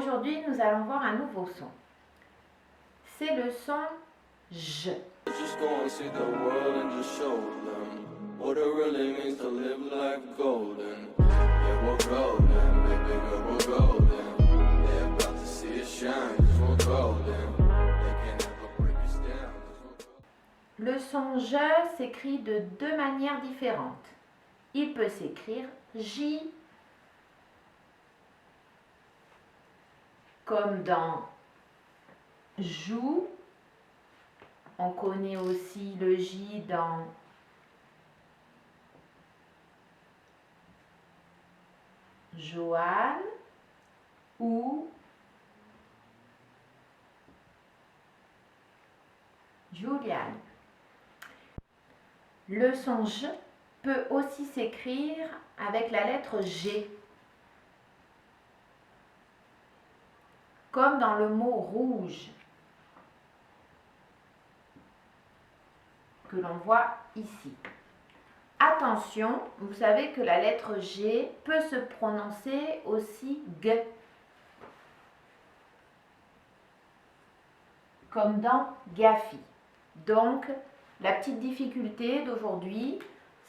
Aujourd'hui, nous allons voir un nouveau son. C'est le son J. Just go and see the world and just show them what it really means to live life golden. Yeah, we're golden, baby girl, we're golden. They're about to see it shine, cause we're golden. They can't ever break us down, cause we're golden. Le son J s'écrit de deux manières différentes. Il peut s'écrire J, comme dans joue. On connaît aussi le J dans Joanne ou Juliane. Le son J peut aussi s'écrire avec la lettre G, comme dans le mot rouge, que l'on voit ici. Attention, vous savez que la lettre G peut se prononcer aussi G, comme dans Gafi. Donc, la petite difficulté d'aujourd'hui,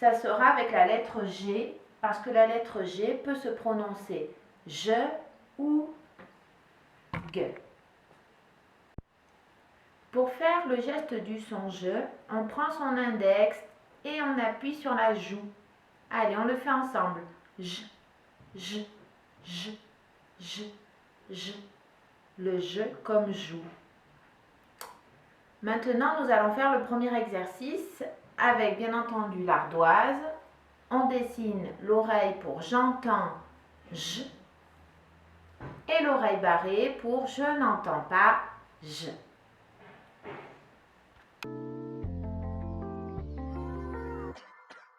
ça sera avec la lettre G, parce que la lettre G peut se prononcer je ou G. Pour faire le geste du son je, on prend son index et on appuie sur la joue. Allez, on le fait ensemble. J, j, j, j, j. Le je comme joue. Maintenant, nous allons faire le premier exercice avec bien entendu l'ardoise. On dessine l'oreille pour j'entends J et l'oreille barrée pour je n'entends pas J.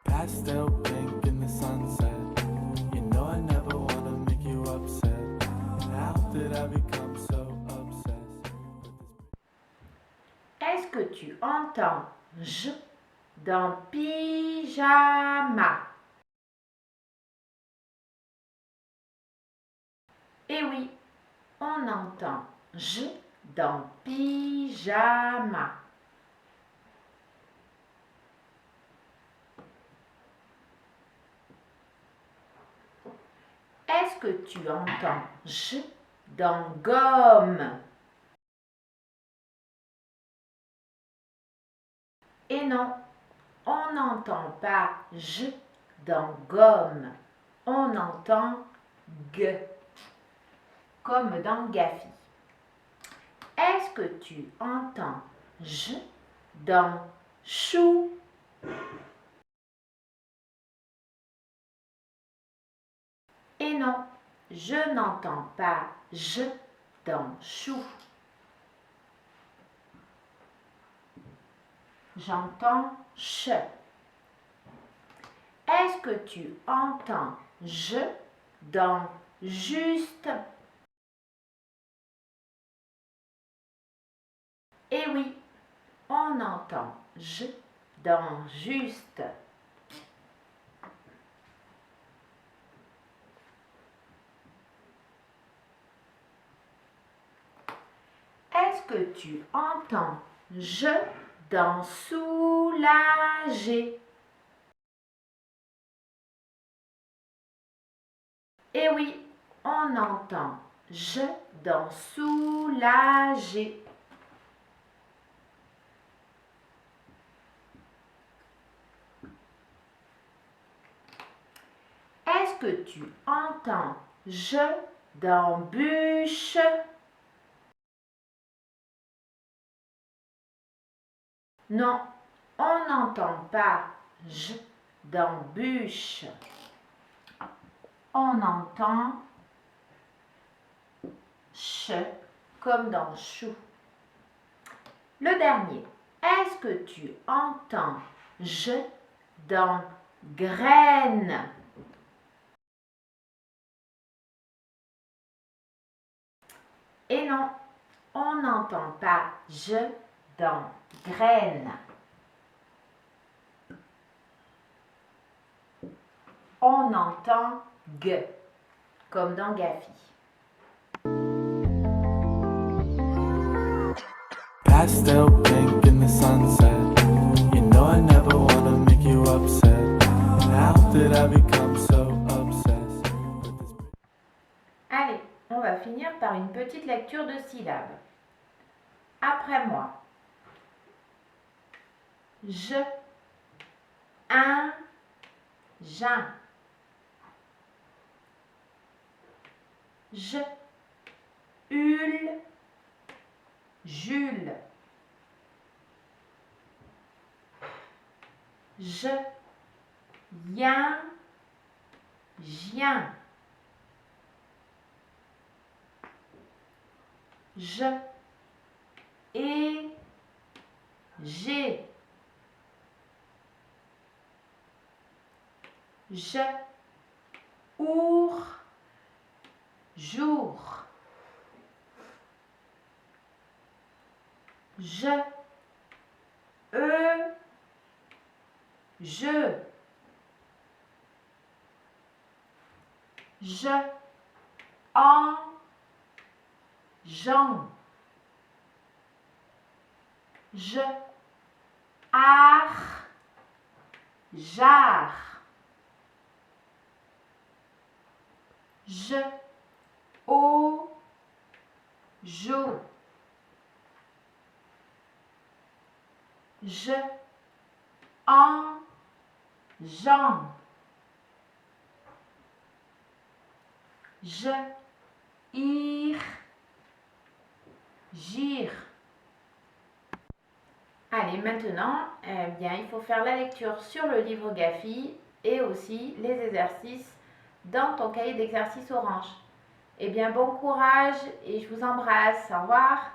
Pastel pink in the sunset. You know I never wanna make you upset. How did I become so obsessed with this? Est-ce que tu entends J dans pyjama? Eh oui, on entend J dans pyjama. Est-ce que tu entends J dans gomme? Et non, on n'entend pas J dans gomme. On entend G, comme dans Gafi. Est-ce que tu entends J dans chou? Et non, je n'entends pas J dans chou. J'entends ch. Est-ce que tu entends J dans juste? Eh oui, on entend J dans juste. Est-ce que tu entends J dans soulager? Eh oui, on entend J dans soulager. Est-ce que tu entends J dans bûche? Non, on n'entend pas J dans bûche. On entend ch comme dans chou. Le dernier, est-ce que tu entends J dans graine? Et non, on n'entend pas J dans graine. On entend G, comme dans Gafi. I still blink in the sunset. You know I never wanna make you upset. How did I become so obsessed with this? Allez, on va finir par une petite lecture de syllabes. Après moi. Je, un, jeun. Je, hule, Jules. Je, yen, Gien. Je, et, j'ai. Je, our, jour. Je, je. Je, en, Jean. Je, ar, jar. Je, au, jo. Je, en, Jean. Je, ir, gire. Allez, maintenant, il faut faire la lecture sur le livre Gafi et aussi les exercices dans ton cahier d'exercice orange. Bon courage et je vous embrasse. Au revoir.